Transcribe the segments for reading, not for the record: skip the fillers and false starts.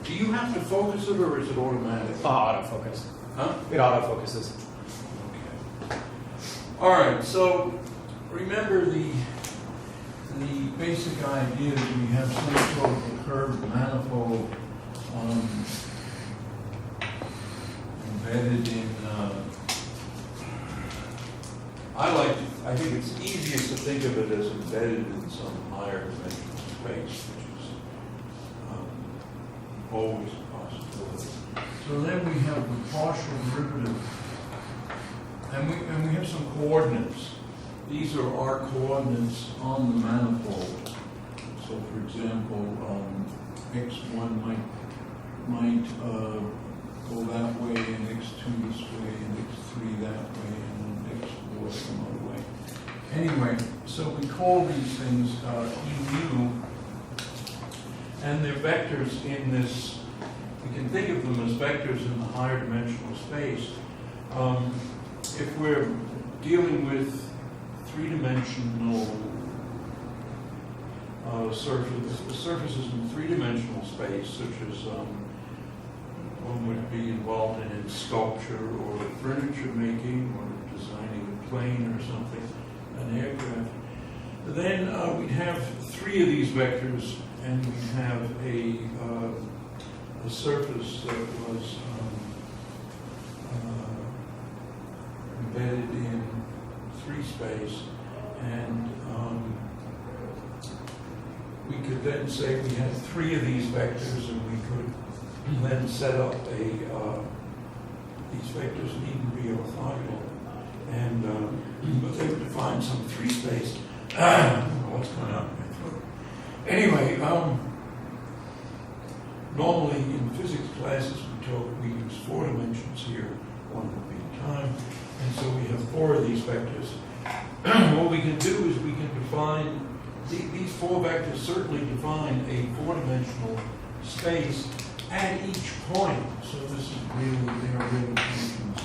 Do you have to focus it, or is it automatic? Autofocus. Huh? It autofocuses. Okay. All right. So remember the basic idea that we have some sort of a curved manifold embedded in. I think it's easiest to think of it as embedded in some higher dimensional space, which is always a possibility. So then we have the partial derivative, and we have some coordinates. These are our coordinates on the manifold. So, for example, x1 might go that way, and x2 this way, and x3 that way, and x4 some other way. Anyway, so we call these things mu, and they're vectors in this. We can think of them as vectors in the higher dimensional space. If we're dealing with three-dimensional surfaces in three-dimensional space, such as one would be involved in sculpture or furniture making or designing a plane or something, an aircraft, then we'd have three of these vectors, and we'd have a surface that was embedded in three space, and we could then say we had three of these vectors, and we could then set up these vectors needn't be orthogonal, and but they would define some three space. I don't know what's going on in my throat. Anyway, normally in physics classes we use 4 dimensions here, one would be time, and so we have 4 of these vectors. What we can do is we can define these 4 vectors certainly define a 4-dimensional space at each point. So this is really their representations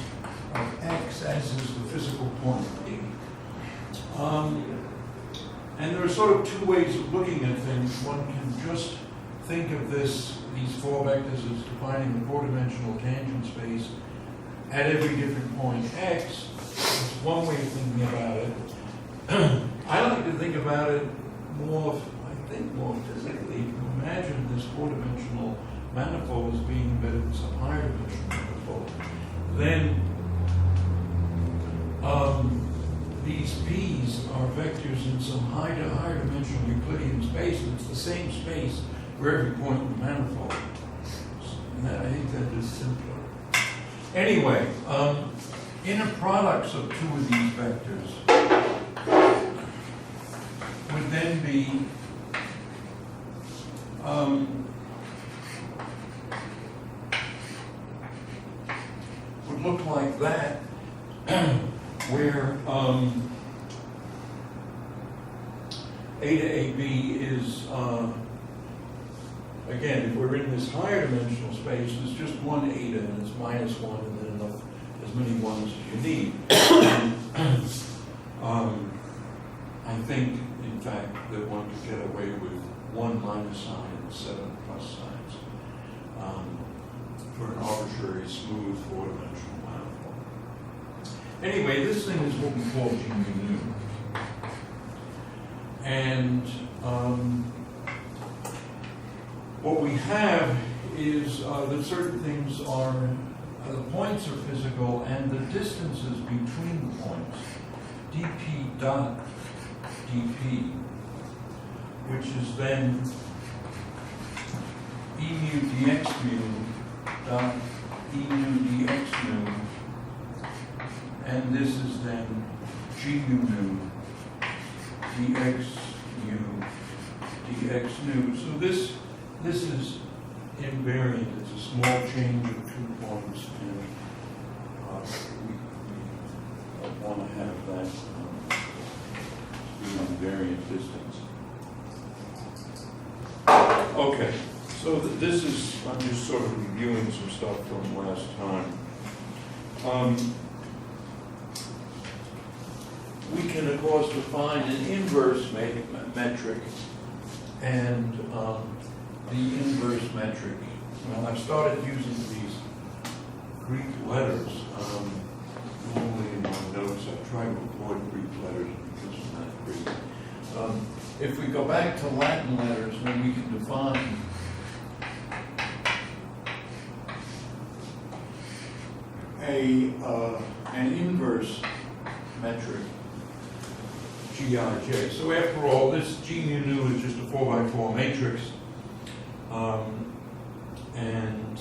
of x, as is the physical point. And there are sort of 2 ways of looking at things. One can just think of these 4 vectors as defining the 4-dimensional tangent space at every different point x. That's one way of thinking about it. I like to think about it more physically. You can imagine this 4-dimensional manifold as being embedded in some higher dimensional manifold. Then these p's are vectors in some higher dimensional Euclidean space, and it's the same space for every point in the manifold. And I think that is simpler. Anyway, inner products of 2 of these vectors would then be would look like that, where A to AB is again, if we're in this higher dimensional space, there's just one eta, and it's -1, and then as many ones as you need. I think, in fact, that one could get away with 1 minus sign and 7 plus signs for an arbitrary, smooth 4-dimensional manifold. Anyway, this thing is what we call GMU. And what we have is that certain things are, the points are physical, and the distances between the points, dp dot dp, which is then e mu dx mu dot e mu dx mu, and this is then g mu nu dx mu dx nu. So this is invariant. It's a small change of 2 points, and we want to have that invariant distance. Okay, so this is, I'm just sort of reviewing some stuff from last time. We can, of course, define an inverse metric, and the inverse metric Well, I've started using these Greek letters. Normally in my notes, I try to avoid Greek letters because I'm not Greek. If we go back to Latin letters, then we can define an inverse metric, Gij. So after all, this G mu nu is just a 4x4 matrix, and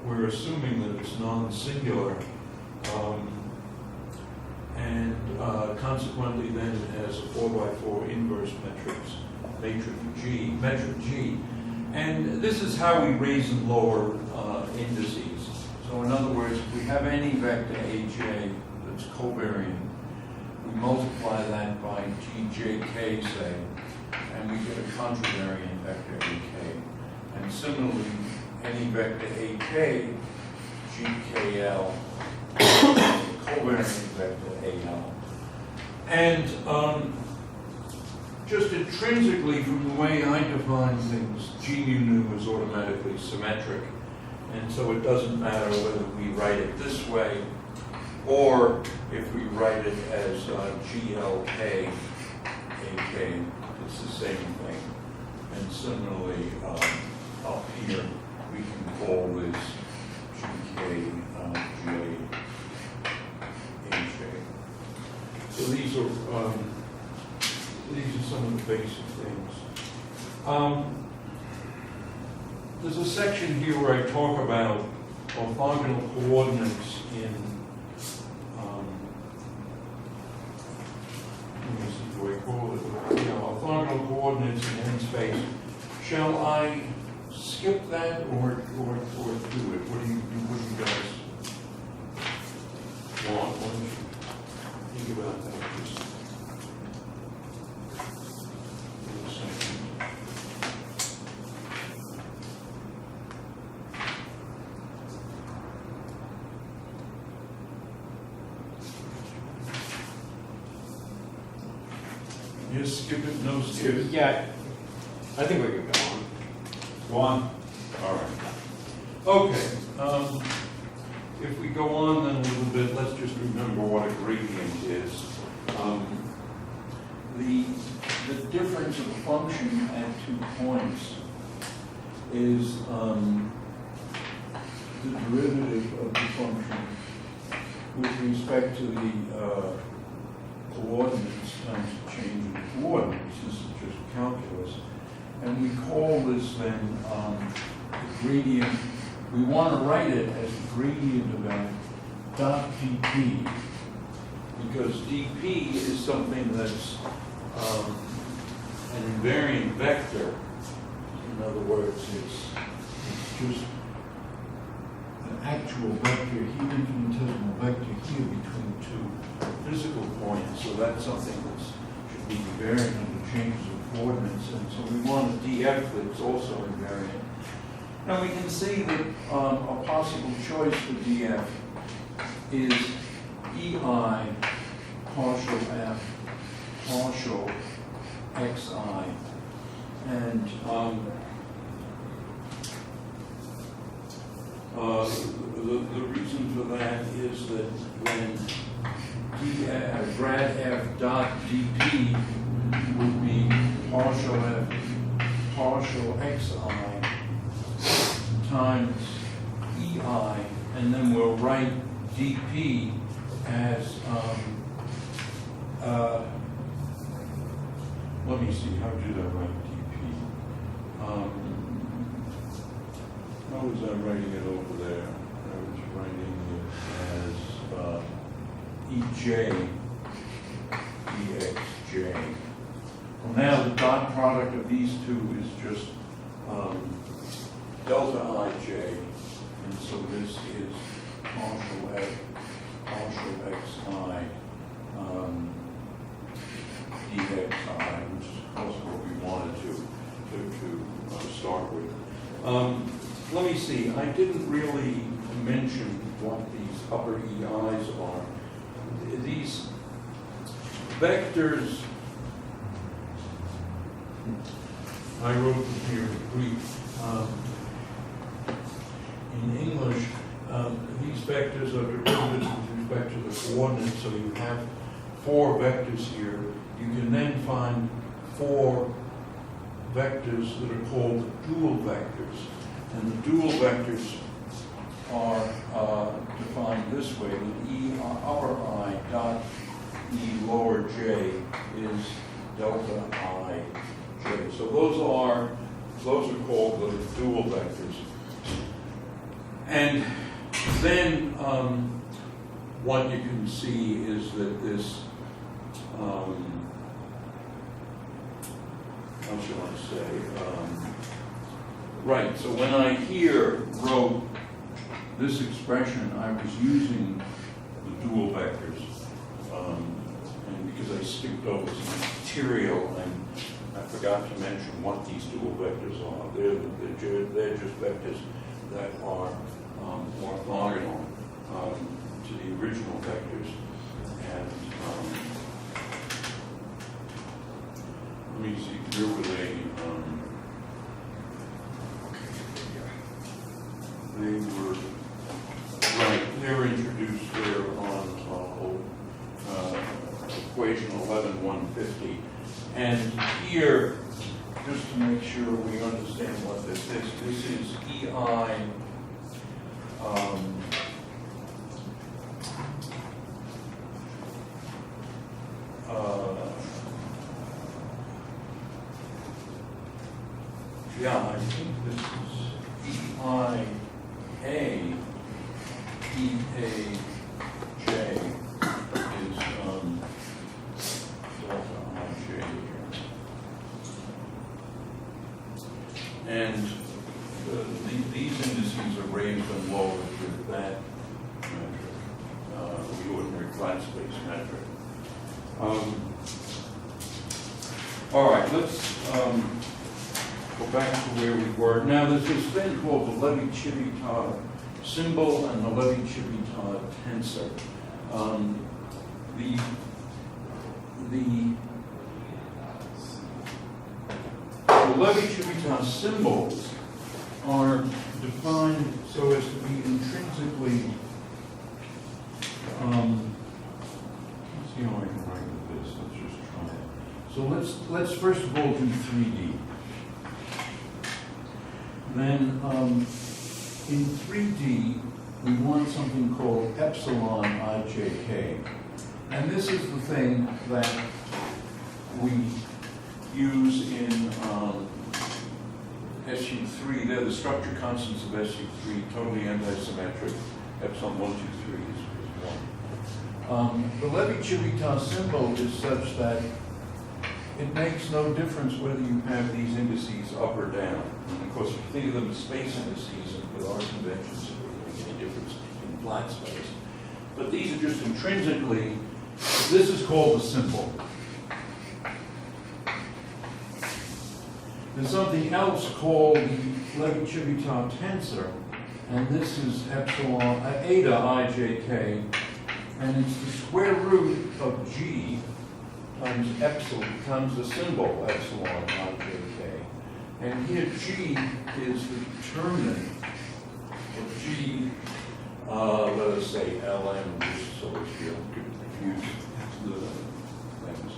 we're assuming that it's non-singular, and consequently then it has a 4x4 inverse metric G. And this is how we raise and lower indices. So in other words, if we have any vector Aj that's covariant, we multiply that by Gjk, say, and we get a contravariant vector Ak. And similarly, any vector Ak, GKL, covariant vector Al. And just intrinsically, from the way I define things, G mu nu is automatically symmetric. And so it doesn't matter whether we write it this way or if we write it as GLK, AK, it's the same thing. And similarly, up here, we can call this GK, J, HA. So these are some of the basic things. There's a section here where I talk about orthogonal coordinates in, do I call it? Orthogonal coordinates in n space. Shall I skip that or do it? What do you guys want? What do you think about that? Just a second. Yes, skip it, no skip it. Yeah, I think we can go on. Go on? All right. Okay. If we go on then a little bit, let's just remember what a gradient is. The difference of a function at 2 points is the derivative of the function with respect to the coordinates times the change in the coordinates. This is just calculus. And we call this then the gradient. We want to write it as the gradient of f dot dp, because dp is something that's an invariant vector. In other words, it's just an actual vector, infinitesimal vector here between two physical points. So that's something that should be invariant under changes of coordinates. And so we want a df that's also invariant. Now we can see that a possible choice for df is ei partial f partial xi. And the reason for that is that when grad f dot dp would be partial f partial xi times ei, and then we'll write dp as let me see, how did I write dp? How was I writing it over there? I was writing it as ej dxj. Well, now the dot product of these two is just delta ij, and so this is partial f partial xi dxi, which is of course what we wanted to start with. Let me see, I didn't really mention what these upper EIs are. These vectors, I wrote them here in Greek. English, these vectors are derivatives with respect to the coordinates, so you have 4 vectors here. You can then find 4 vectors that are called dual vectors. And the dual vectors are defined this way, that E upper I dot E lower j is delta I j. So those are called the dual vectors. And then what you can see is that this, how shall I say, right, so when I here wrote this expression, I was using the dual vectors, and because I skipped over some material and I forgot to mention what these dual vectors are. They're just vectors that are orthogonal to the original vectors. And let me see, here were they were introduced there on equation 11-150. And here, just to make sure we understand what this is EI yeah, I think this is EIA EAJ is delta IJ here. And these indices are raised and lowered with that metric, the ordinary flat space metric. All right, let's go back to where we were. Now, there's this thing called the Levi-Civita symbol and the Levi-Civita tensor. The Levi-Civita symbols are defined so as to be intrinsically, let's see how I can write with this. Let's just try it. So let's first of all do 3D. Then in 3D, we want something called epsilon ijk. And this is the thing that we use in SU3. They're the structure constants of SU3, totally anti-symmetric. Epsilon 1, 2, 3 is 1. The Levi-Civita symbol is such that it makes no difference whether you have these indices up or down. And of course, if you think of them as space indices, and with our conventions, it doesn't make any difference in flat space. But these are just intrinsically, this is called a symbol. There's something else called the Levi-Civita tensor, and this is epsilon, eta ijk, and it's the square root of g times epsilon, times the symbol epsilon ijk. And here g is the determinant of g, let us say lm, just so as you don't confuse the things.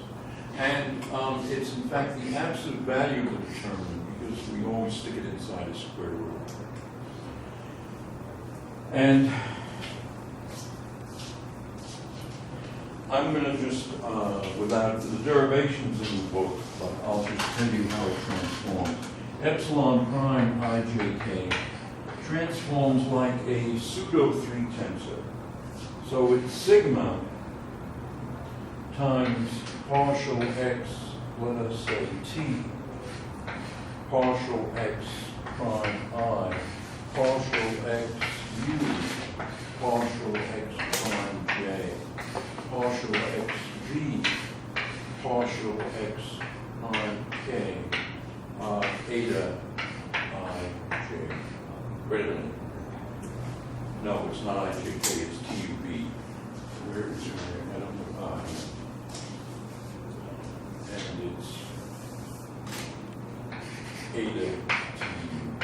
And it's in fact the absolute value of the determinant, because we always stick it inside a square root. And I'm going to just, without the derivations in the book, but I'll just tell you how it transforms. Epsilon prime ijk transforms like a pseudo-3 tensor. So it's sigma times partial x, let us say t, partial x prime I, partial x u, partial x prime j, partial x v, partial x prime k, eta I j. Wait a minute. No, it's not I j k, it's t u v. Where is it? I don't know. And it's eta t u v.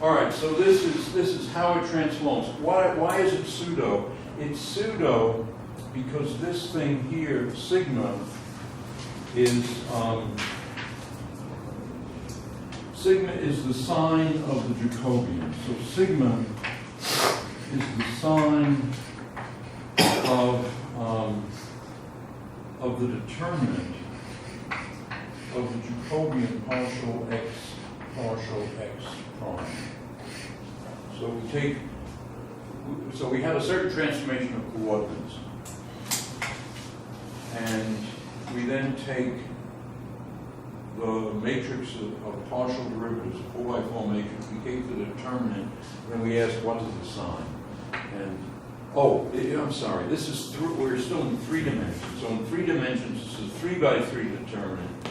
All right, so this is how it transforms. Why is it pseudo? It's pseudo because this thing here, sigma, is the sign of the Jacobian. So sigma is the sign of the determinant of the Jacobian partial x prime. So we have a certain transformation of coordinates, and we then take the matrix of partial derivatives, a 4x4 matrix, we take the determinant, and we ask what is the sign. And I'm sorry, we're still in 3 dimensions. So in 3 dimensions, this is a 3 by 3 determinant.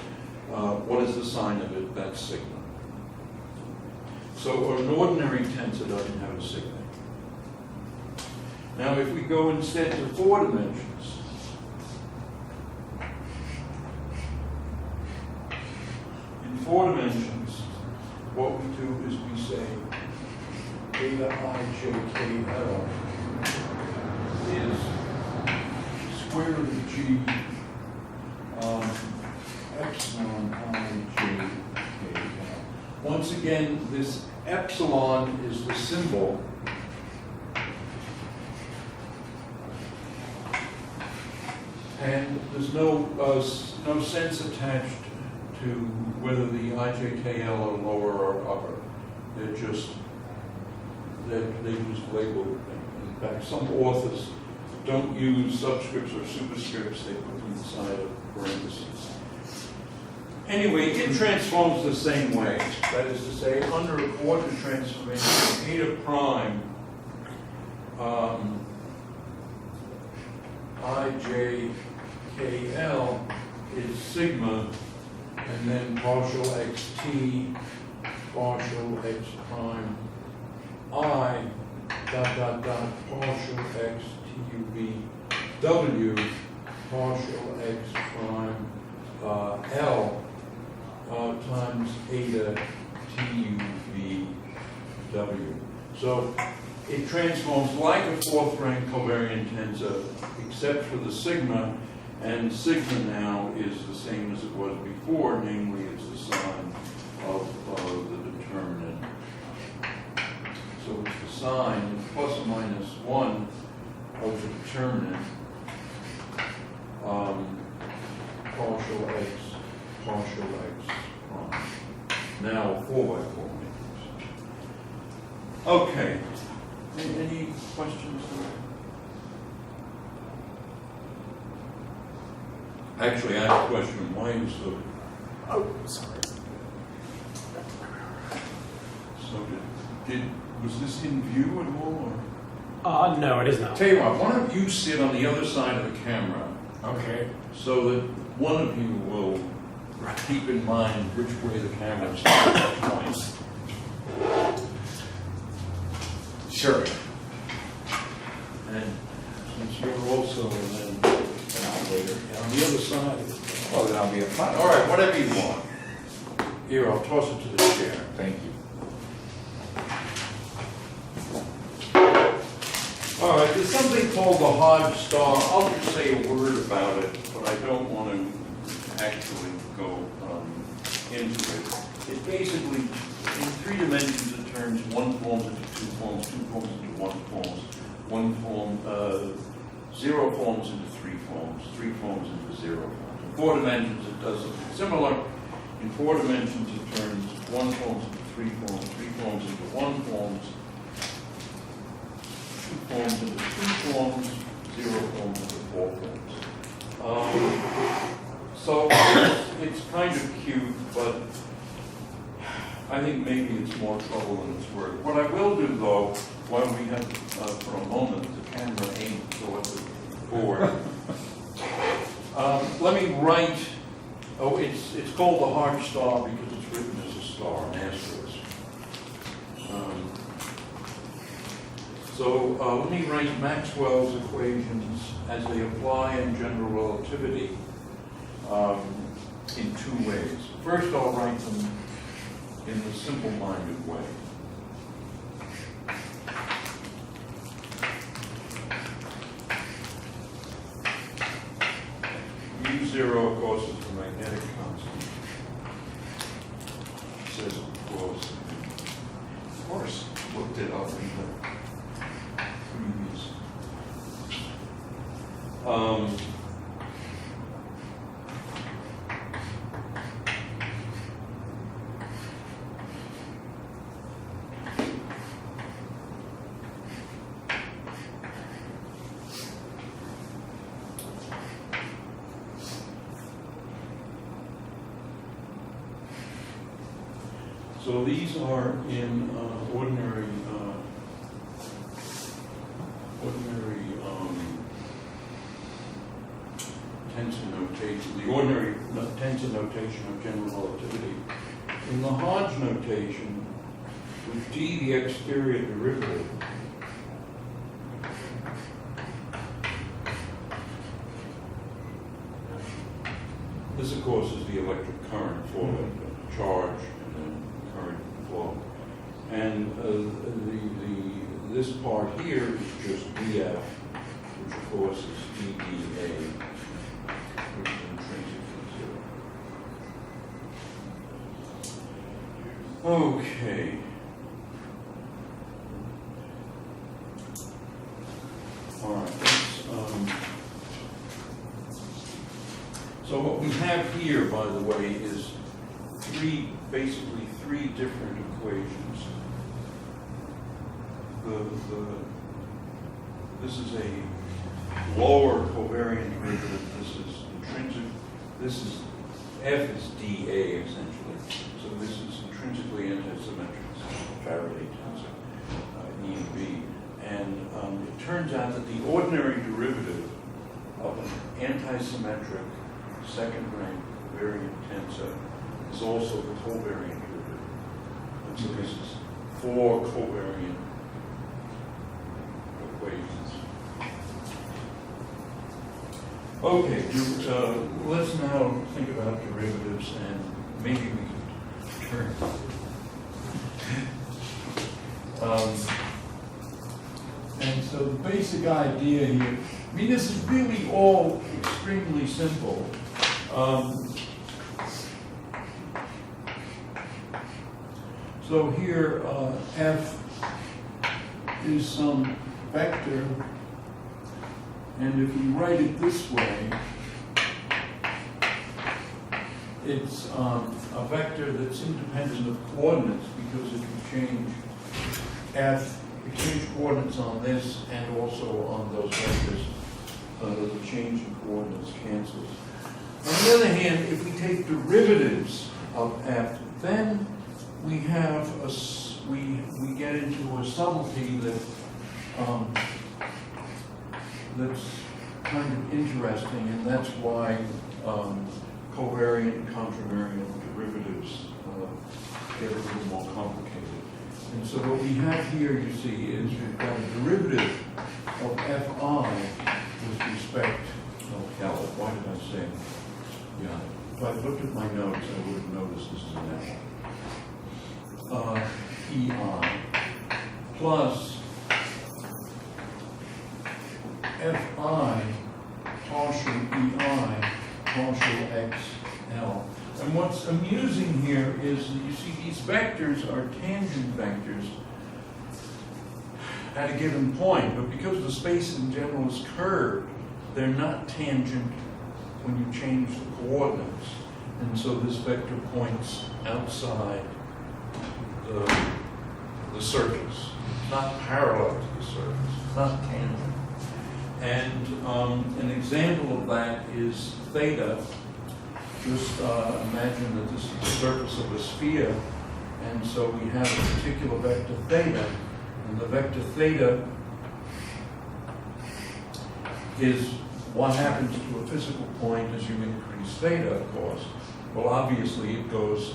What is the sign of it? That's sigma. So an ordinary tensor doesn't have a sigma. Now if we go instead to 4 dimensions, in 4 dimensions, what we do is we say beta ijkl is square root of g epsilon ijkl. Once again, this epsilon is the symbol and there's no sense attached to whether the ijkl are lower or upper. They just label. In fact, some authors don't use subscripts or superscripts. They put them inside of parentheses. Anyway, it transforms the same way. That is to say, under a coordinate transformation, eta prime ijkl is sigma, and then partial xt, partial x prime I, partial x tub w, partial x prime L times eta tub w. So it transforms like a 4th rank covariant tensor, except for the sigma, and sigma now is the same as it was before, namely it's the sign of the determinant. So it's the sign plus or minus 1 of the determinant, partial x prime. Now 4 by 4 matrix. Okay. Any questions? Actually, I have a question. Why is the... Oh, sorry. So was this in view at all? Or? No, it is not. Tell you what, why don't you sit on the other side of the camera? Okay. So that one of you will keep in mind which way the camera is points. Sure. And since you're also then an operator on the other side. Oh, then I'll be a fun. All right, whatever you want. Here, I'll toss it to the chair. Thank you. All right, there's something called the Hodge star. I'll just say a word about it, but I don't want to actually go into it. It basically, in 3 dimensions, it turns 1 forms into 2 forms, 2 forms into 1 forms, 1 form, 0 forms into 3 forms, 3 forms into 0 forms. In 4 dimensions, it does something similar. In 4 dimensions, it turns 1 forms into 3 forms, 3 forms into 1 forms, 2 forms into 2 forms, 0 forms into 4 forms. So it's kind of cute, but I think maybe it's more trouble than it's worth. What I will do, though, while we have for a moment the camera aimed towards the board, let me write. Oh, it's called the Hodge star because it's written as a star, an asterisk. So let me write Maxwell's equations as they apply in general relativity in 2 ways. First, I'll write them in the simple-minded way. course. Looked it up in the previous. So these are in ordinary tensor notation, the ordinary tensor notation of general relativity. In the Hodge notation, with d the exterior derivative, this of course is the electric current for the charge and then current flow. And this part here is just df, which of course is dDA, which is intrinsically zero. Okay. All right. So what we have here, by the way, is basically three different equations. This is a lower covariant derivative. This is intrinsic. This is F is dA essentially. So this is intrinsically anti-symmetric Faraday tensor, E and B. And it turns out that the ordinary derivative of an anti-symmetric second-rank covariant tensor is also the covariant derivative. And so this is four covariant equations. Okay, let's now think about derivatives, and maybe we can turn. And so the basic idea here, I mean, this is really all extremely simple. So here, f is some vector, and if we write it this way, it's a vector that's independent of coordinates, because if you change f, you change coordinates on this and also on those vectors, the change in coordinates cancels. On the other hand, if we take derivatives of f, then we have we get into a subtlety that that's kind of interesting, and that's why covariant and contravariant derivatives get a little more complicated. And so what we have here, you see, is we've got a derivative of fi with respect. Oh hell! Why did I say? Yeah. If I looked at my notes, I would have noticed this is an F. EI plus FI partial EI partial XL. And what's amusing here is that you see these vectors are tangent vectors at a given point, but because the space in general is curved, they're not tangent when you change the coordinates. And so this vector points outside the surface, not parallel to the surface, not tangent. And an example of that is theta. Just imagine that this is the surface of a sphere, and so we have a particular vector theta, and the vector theta is what happens to a physical point as you increase theta, of course. Well, obviously it goes,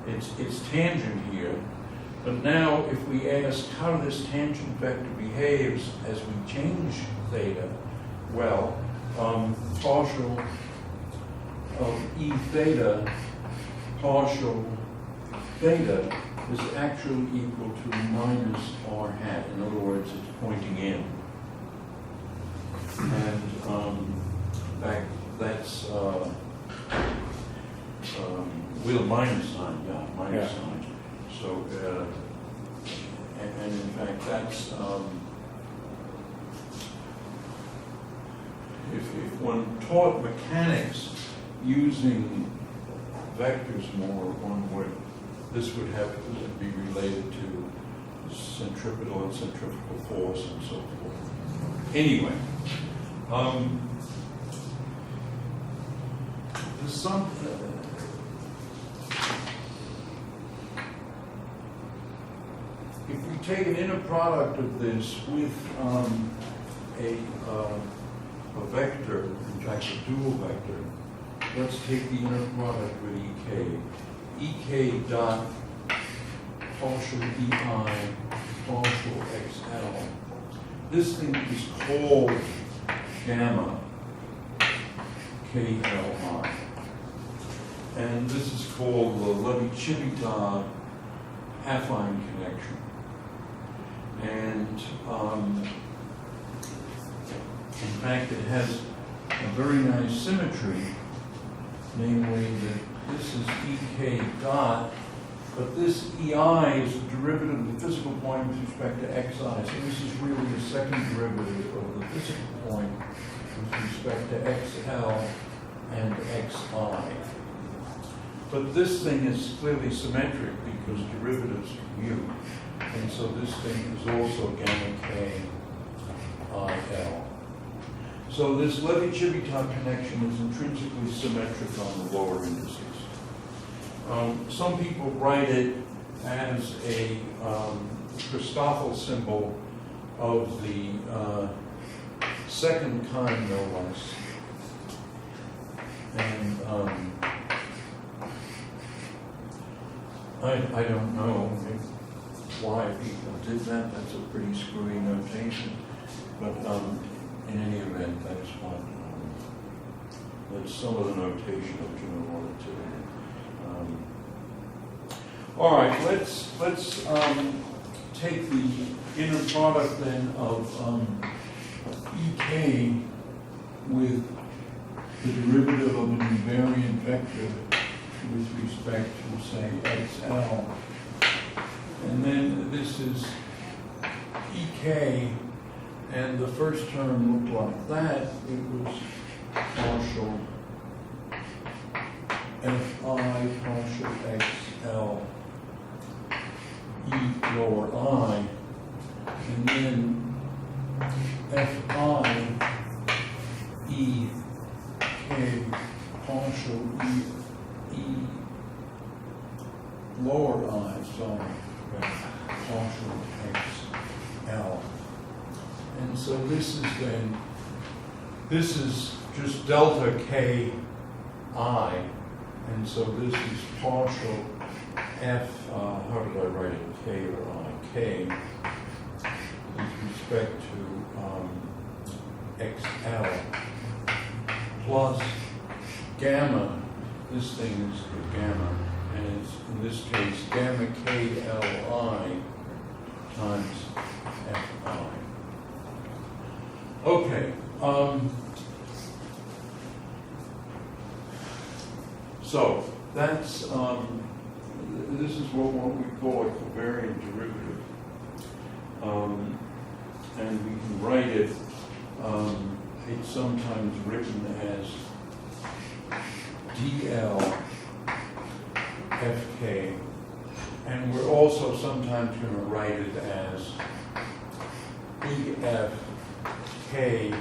it's tangent here, but now if we ask how this tangent vector behaves as we change theta, well, partial of E theta partial theta is actually equal to minus r hat. In other words, it's pointing in. And in fact, that's with a minus sign, minus sign. So and in fact, that's, if one taught mechanics using vectors more, this would have to be related to centripetal and centrifugal force and so forth. Anyway, there's some. If we take an inner product of this with a vector, in fact a dual vector, let's take the inner product with EK. EK dot partial EI partial XL. This thing is called gamma KLI. And this is called the Levi-Civita affine connection. And in fact, it has a very nice symmetry, namely that this is EK dot, but this EI is a derivative of the physical point with respect to XI. So this is really a second derivative of the physical point with respect to XL and XI. But this thing is clearly symmetric because derivatives commute. And so this thing is also gamma K IL. So this Levi-Civita connection is intrinsically symmetric on the lower indices. Some people write it as a Christoffel symbol of the second kind, no less. And I don't know why people did that. That's a pretty screwy notation. But in any event, that's what that's some of the notation of June 1 and 2. All right, let's take the inner product then of EK with the derivative of an invariant vector with respect to, say, XL. And then this is EK, and the first term looked like that. It was partial FI partial XL E lower I, and then FI E K partial E lower I, sorry, partial XL. And so this is then, this is just delta K I, and so this is partial F, how did I write it, K or I? K, with respect to XL, plus gamma, this thing is the gamma, and it's, in this case, gamma KLI times FI. Okay. So that's this is what we call a covariant derivative, and we can write it. It's sometimes written as DL FK, and we're also sometimes going to write it as EF K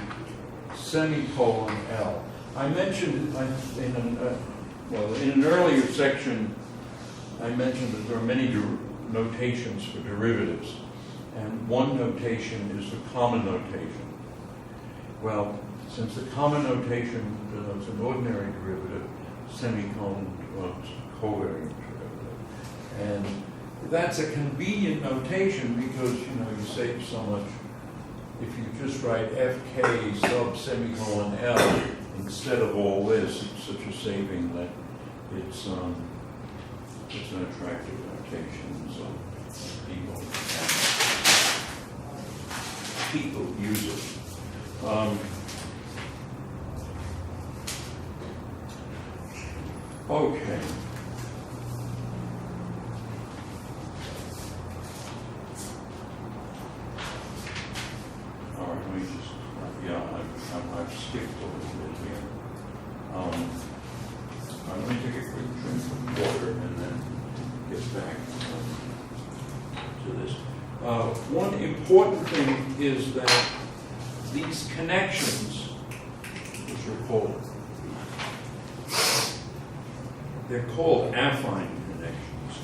semicolon L. I mentioned in an earlier section, I mentioned that there are many notations for derivatives, and one notation is the common notation. Well, since the common notation denotes an ordinary derivative, semicolon denotes covariant derivative, and that's a convenient notation because you save so much. If you just write FK sub semicolon L instead of all this, it's such a saving that it's an attractive notation. So people use it. Okay. back to this. One important thing is that these connections, which are called, they're called affine connections.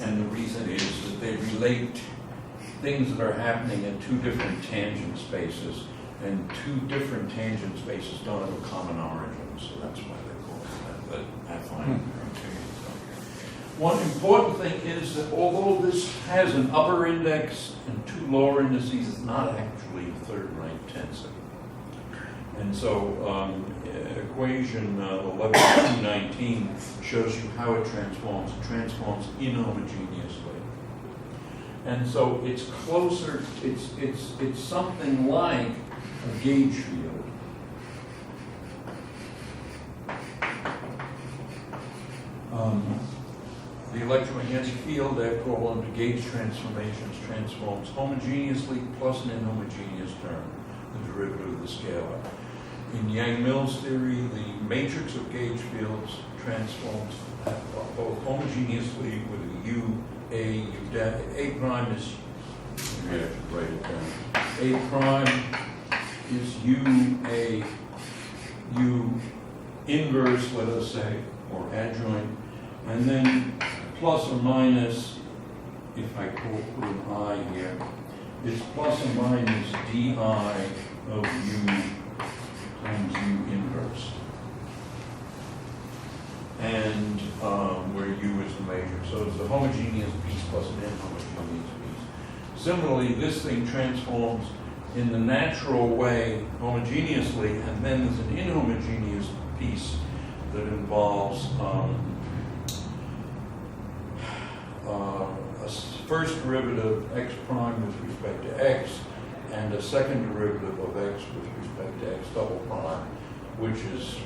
And the reason is that they relate things that are happening in two different tangent spaces, and two different tangent spaces don't have a common origin, so that's why they call it that affine. One important thing is that although this has an upper index and two lower indices, it's not actually a third-rank tensor. And so equation 11.219 shows you how it transforms. It transforms inhomogeneously. And so it's closer, it's something like a gauge field. The electromagnetic field, therefore, under gauge transformations, transforms homogeneously plus an inhomogeneous term, the derivative of the scalar. In Yang-Mills theory, the matrix of gauge fields transforms both homogeneously with a U, A prime is, maybe I should write it down. A prime is U, A, U inverse, let us say, or adjoint, and then plus or minus, if I put an I here, it's plus or minus di of U times U inverse. And where U is the matrix. So it's a homogeneous piece plus an inhomogeneous piece. Similarly, this thing transforms in the natural way homogeneously, and then there's an inhomogeneous piece that involves a first derivative x prime with respect to x, and a second derivative of x with respect to x double prime, which is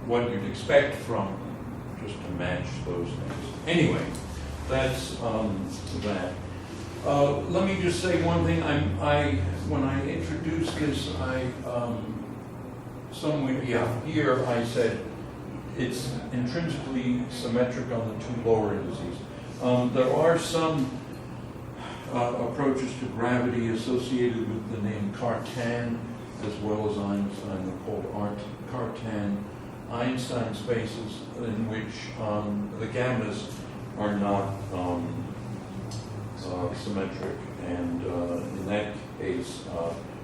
what you'd expect from just to match those things. Anyway, that's that. Let me just say one thing. When I introduced this, here I said it's intrinsically symmetric on the two lower indices. There are some approaches to gravity associated with the name Cartan, as well as Einstein. They're called Cartan-Einstein spaces, in which the gammas are not symmetric, and in that case,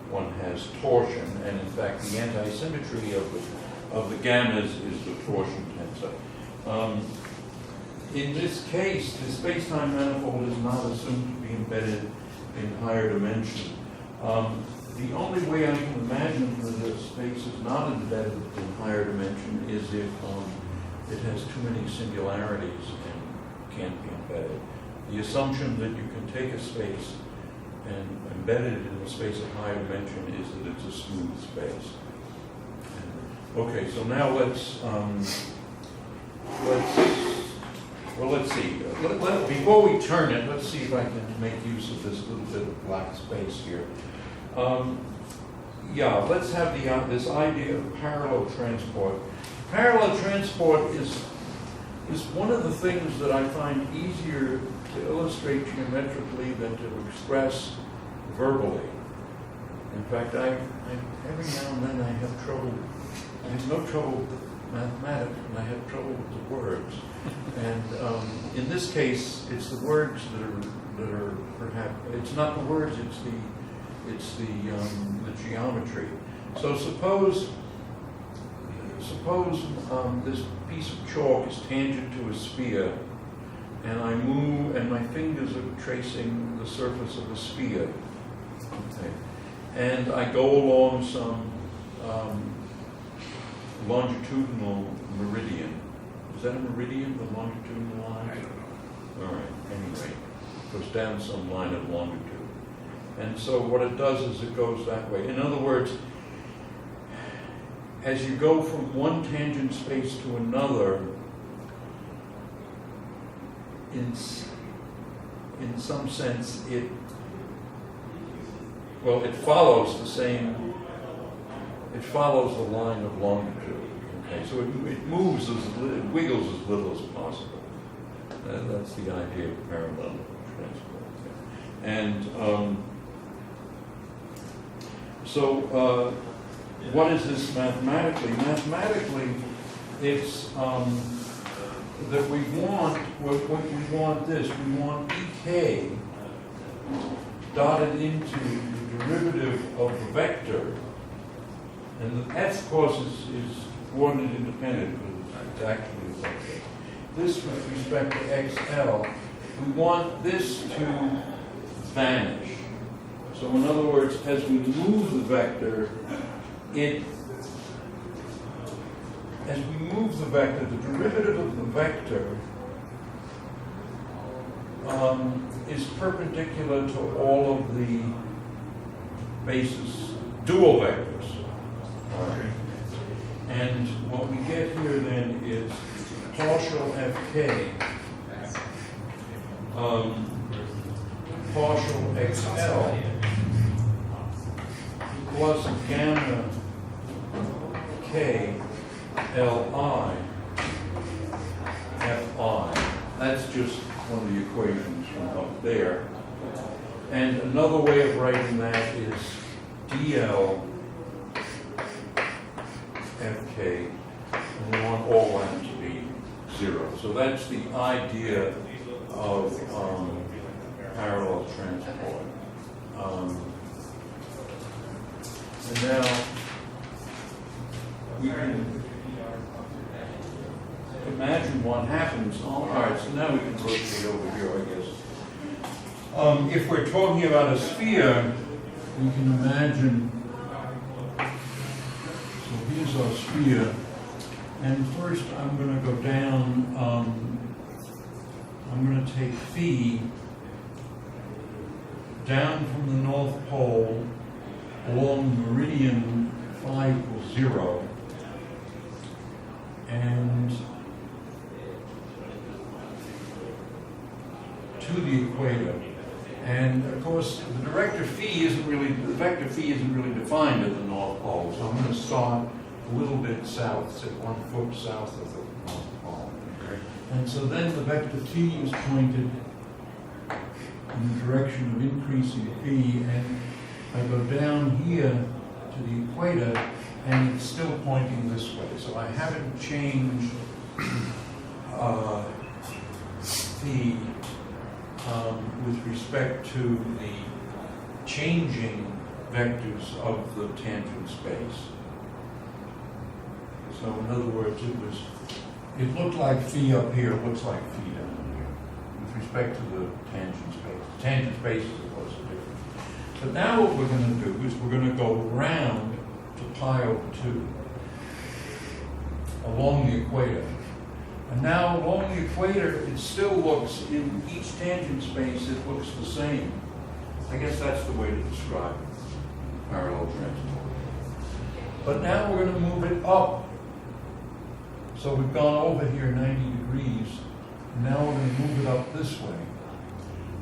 one has torsion, and in fact, the anti-symmetry of the gammas is the torsion tensor. In this case, the space-time manifold is not assumed to be embedded in higher dimension. The only way I can imagine that the space is not embedded in higher dimension is if it has too many singularities and can't be embedded. The assumption that you can take a space and embed it in a space of higher dimension is that it's a smooth space. Okay, so now let's see. Before we turn it, let's see if I can make use of this little bit of black space here. Let's have this idea of parallel transport. Parallel transport is one of the things that I find easier to illustrate geometrically than to express verbally. In fact, every now and then I have no trouble with mathematics, and I have trouble with the words. And in this case, it's the words that are perhaps, it's not the words, it's the geometry. So suppose this piece of chalk is tangent to a sphere, and I move, and my fingers are tracing the surface of a sphere. Okay. And I go along some longitudinal meridian. Is that a meridian, the longitudinal line? I don't know. All right, anyway, it goes down some line of longitude. And so what it does is it goes that way. In other words, as you go from one tangent space to another, in some sense, it follows the line of longitude. Okay, so it moves, it wiggles as little as possible. That's the idea of parallel transport. And so what is this mathematically? Mathematically, it's that we want, we want this, we want EK dotted into the derivative of the vector, and the f, of course, is coordinate independent, but it's actually a vector. This with respect to XL, we want this to vanish. So in other words, as we move the vector, as we move the vector, the derivative of the vector is perpendicular to all of the basis dual vectors. And what we get here then is partial fk partial xl plus gamma k li fi. That's just one of the equations from up there. And another way of writing that is dl fk, and we want all that to be 0. So that's the idea of parallel transport. And now we can imagine what happens. All right, so now we can rotate over here, I guess. If we're talking about a sphere, we can imagine. So here's our sphere, and first I'm going to go down. I'm going to take phi down from the North Pole along the meridian phi equals 0, and to the equator. And of course, the vector phi isn't really defined at the North Pole. So I'm going to start a little bit south, say 1 foot south of the North Pole. Okay. And so then the vector t is pointed in the direction of increasing phi, and I go down here to the equator, and it's still pointing this way. So I haven't changed phi with respect to the changing vectors of the tangent space. So in other words, it looked like phi up here, it looks like phi down here with respect to the tangent space. The tangent space is of course different. But now what we're going to do is we're going to go around to pi over 2 along the equator. And now along the equator, it still looks, in each tangent space, it looks the same. I guess that's the way to describe parallel transport. But now we're going to move it up. So we've gone over here 90 degrees, and now we're going to move it up this way.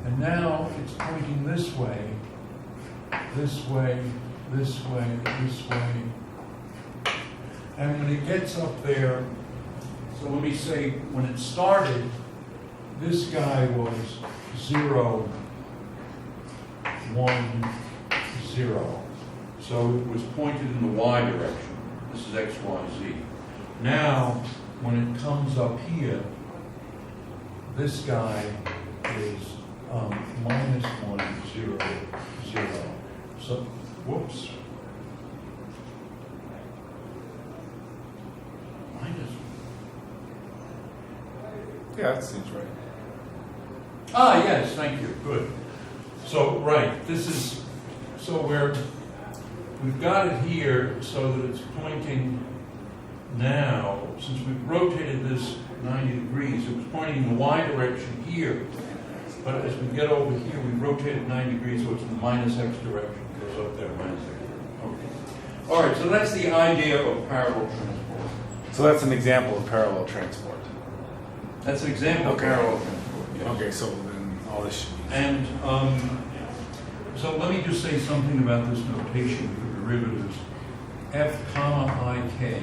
And now it's pointing this way, this way, this way, this way. And when it gets up there, so let me say, when it started, this guy was 0, 1, 0. So it was pointed in the y direction. This is x, y, z. Now, when it comes up here, this guy is minus 1, 0, 0. So, whoops. Minus. Yeah, that seems right. Ah, yes, thank you. Good. So, right, this is, so we've got it here so that it's pointing now, since we've rotated this 90 degrees, it was pointing in the y direction here. But as we get over here, we rotated 90 degrees, so it's in the minus x direction. It goes up there, minus x. Okay. All right, so that's the idea of parallel transport. So that's an example of parallel transport. That's an example of parallel transport. Yes. Okay, so then all this should be... And so let me just say something about this notation for derivatives. F comma ik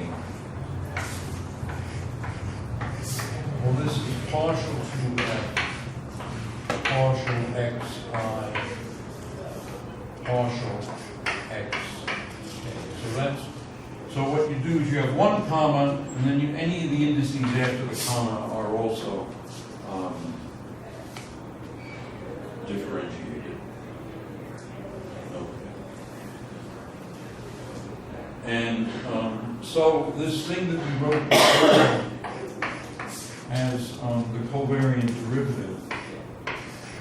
Well, this is partial 2f, partial xi, partial x. Okay, so what you do is you have one comma, and then any of the indices after the comma are also differentiated. Okay. And so this thing that we wrote before as the covariant derivative,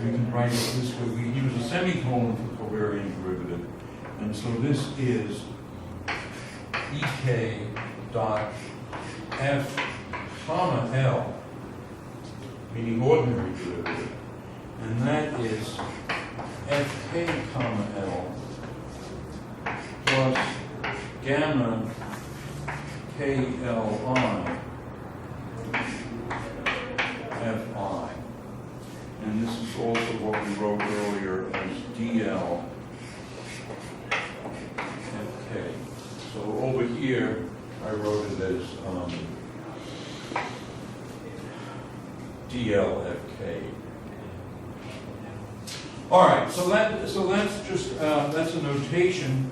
we can write it this way. We use a semicolon for covariant derivative. And so this is ek dot f comma L, meaning ordinary derivative. And that is fk comma L plus gamma kli fi. And this is also what we wrote earlier as dl fk. So over here, I wrote it as dl fk. All right, so that's just that's a notation,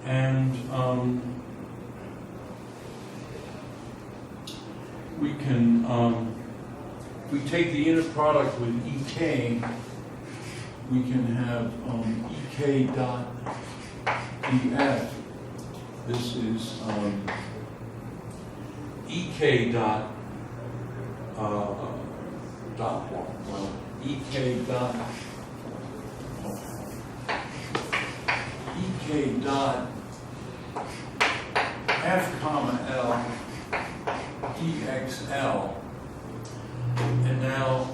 and we can we take the inner product with ek. We can have ek dot df. This is ek dot dot what? Well, ek dot f comma L dxl, and now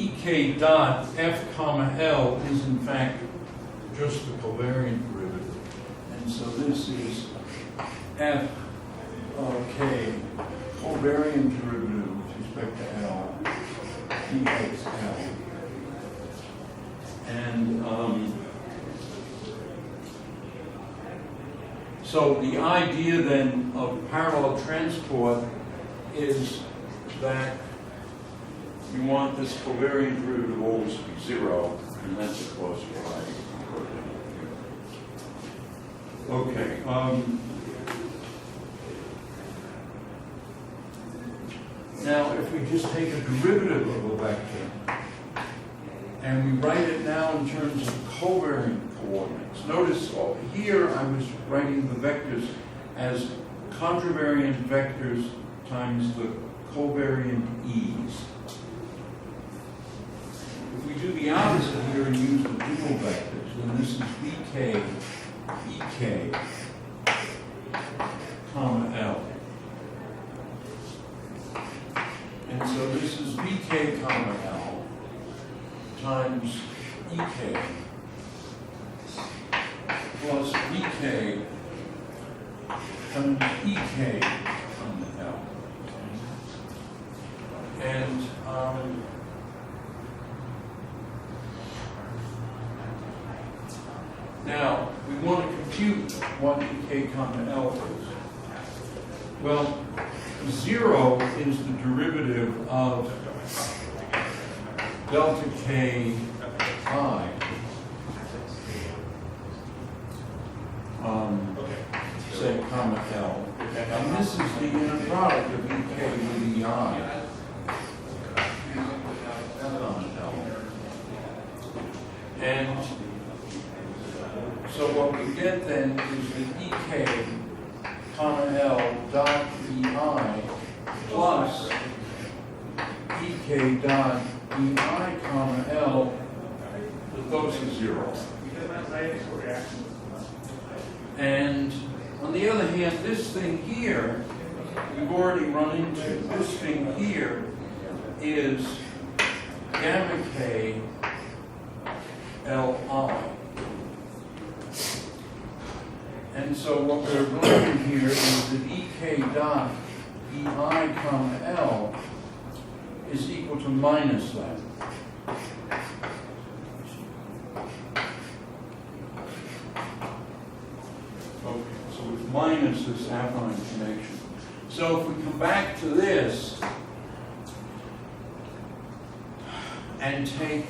ek dot f comma L is in fact just the covariant derivative, and so this is f k covariant derivative with respect to L dxl. And so the idea then of parallel transport is that you want this covariant derivative always to be 0, and that's of course what I wrote in here. Okay. Now, if we just take a derivative of a vector and we write it now in terms of covariant coordinates. Notice here I was writing the vectors as contravariant vectors times the covariant e's. If we do the opposite here and use the dual vectors, then this is bk, ek, comma L. And so this is bk comma L times ek plus bk times ek comma L. And now we want to compute what ek comma L is. Well, 0 is the derivative of delta k I, say comma L. And this is the inner product of ek with ei. And so what we get then is that ek comma L dot ei plus ek dot ei comma L that goes to 0. And on the other hand, this thing here, we've already run into. This thing here is gamma k Li. And so what we're learning here is that ek dot ei comma L is equal to minus that. minus this affine connection. So if we come back to this and take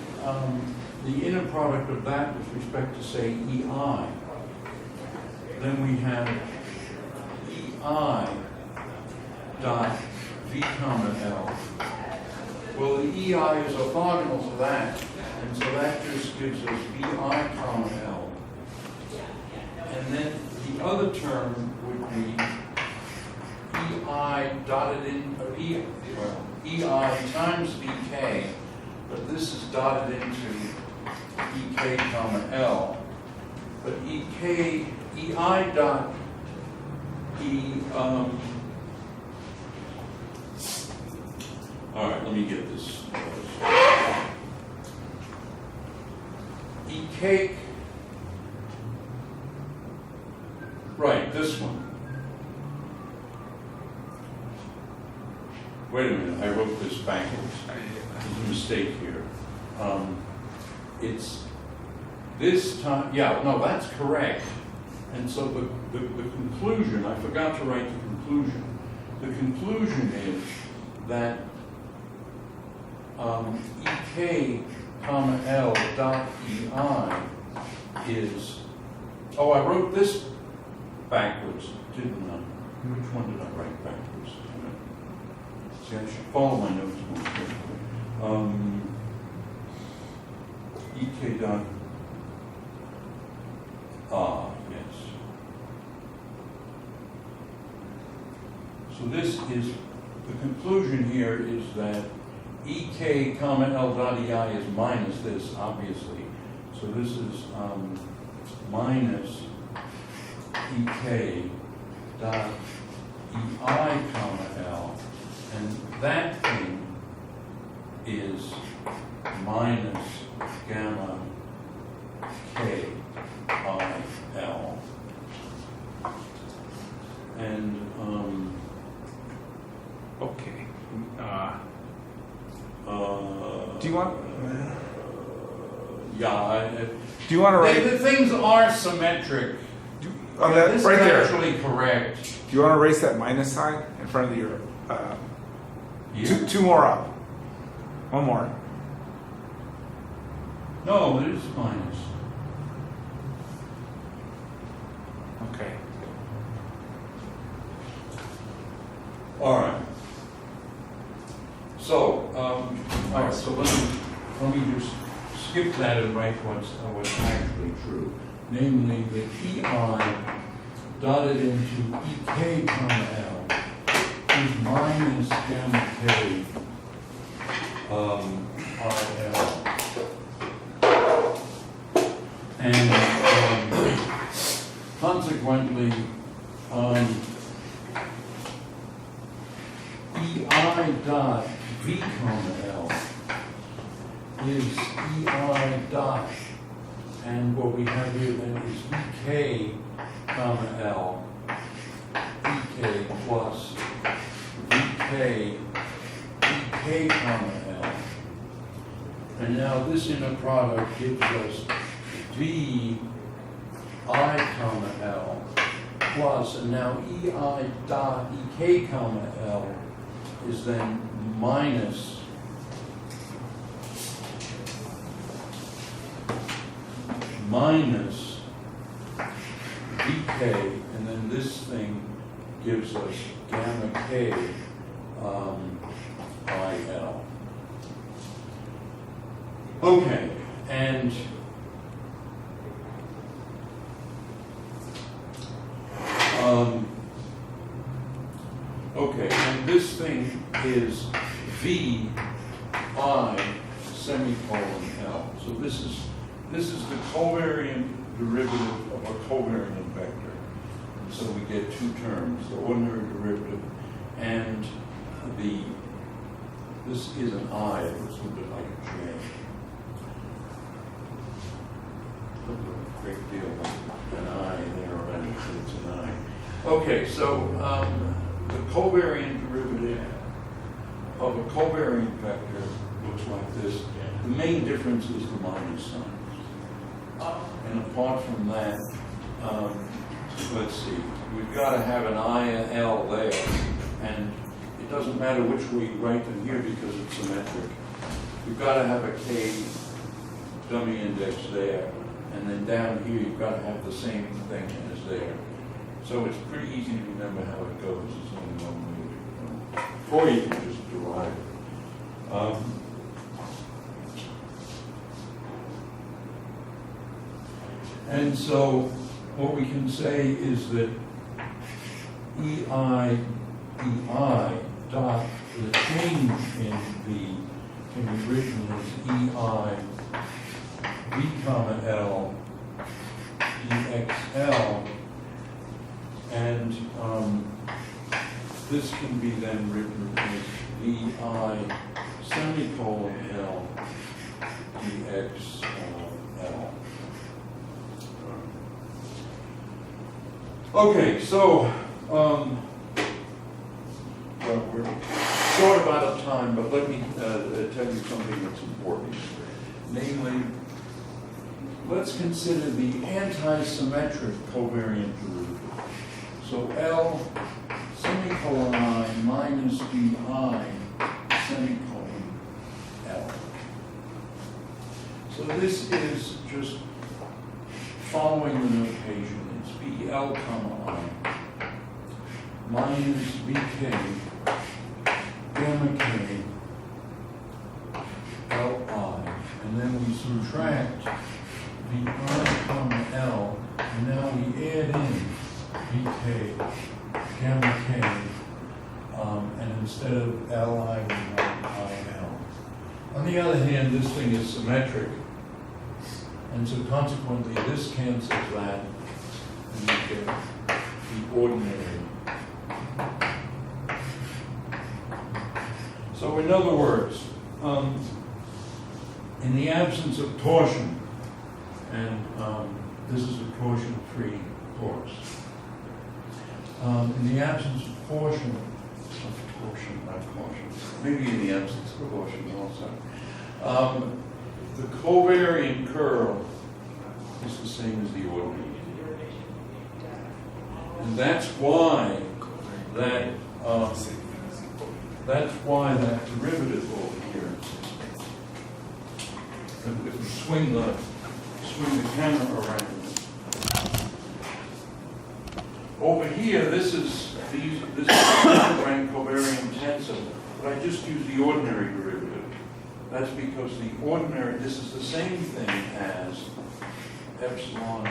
the inner product of that with respect to, say, EI, then we have EI dot V comma L. Well, the EI is orthogonal to that, and so that just gives us VI comma L. And then the other term would be EI dotted in, EI times VK, but this is dotted into EK comma L. But EI dot all right, let me get this. EK, right, this one. Wait a minute, I wrote this backwards. There's a mistake here. It's this time, yeah, no, that's correct. And so the conclusion, I forgot to write the conclusion. The conclusion is that EK comma L dot EI is, oh, I wrote this backwards, didn't I? Which one did I write backwards? See, I should follow my notes more carefully. EK dot, yes. So this is, the conclusion here is that EK comma L dot EI is minus this, obviously. So this is minus EK dot EI comma L. And that thing is minus gamma K I L. And, Okay. Do you want? Yeah. Do you want to write? The things are symmetric. On that, this right is there. actually correct. Do you want to erase that minus sign in front of your? Yeah. Two more up. One more. No, it is minus. Okay. All right. So, all right. So let me just skip that and write what's actually true. Namely, that EI dotted into EK comma L is minus gamma K RL. And consequently, EI dot V comma L is EI dot, and what we have here then is VK comma L, EK plus VK, EK comma L. And now this inner product gives us VI comma L plus, and now EI dot EK comma L is then minus VK, and then this thing gives us gamma K IL. Okay, and okay, and this thing is VI semicolon L. So this is the covariant derivative of a covariant vector. And so we get two terms, the ordinary derivative and this is an I, it looks a little bit like a J. A great deal like an I there already, so it's an I. Okay, so the covariant derivative of a covariant vector looks like this. The main difference is the minus sign. And apart from that, let's see, we've got to have an I and L there, and it doesn't matter which way you write them here because it's symmetric. You've got to have a K dummy index there, and then down here you've got to have the same thing as there. So it's pretty easy to remember how it goes. It's only one way to go. Or you can just derive it. And so what we can say is that EI dot, the change in V can be written as EI V comma L EXL, and this can be then written as VI semicolon L EXL. Okay, so well, we're short about of time, but let me tell you something that's important. Namely, let's consider the anti-symmetric covariant derivative. So L semicolon I minus BI semicolon L. So this is just following the notation. It's BL comma I minus BK gamma K Li, and then we subtract BI comma L, and now we add in BK gamma K, and instead of Li we have IL. On the other hand, this thing is symmetric, and so consequently this cancels that, and you get the ordinary. So in other words, in the absence of torsion, and this is a torsion-free course, in the absence of torsion, maybe in the absence of torsion also, the covariant curl is the same as the ordinary. And that's why that derivative over here, if we swing the camera around, over here, this is the rank covariant tensor, but I just use the ordinary derivative. That's because the ordinary, this is the same thing as epsilon I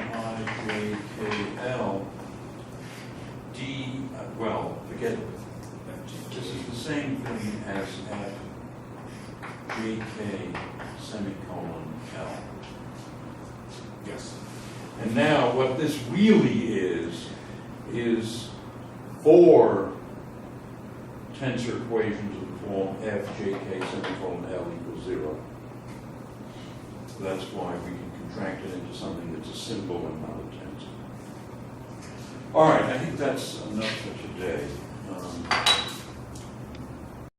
j k l d, well, forget it. This is the same thing as f jk semicolon l. Yes. And now what this really is 4 tensor equations of the form f jk semicolon l equals 0. So that's why we can contract it into something that's a symbol and not a tensor. All right, I think that's enough for today.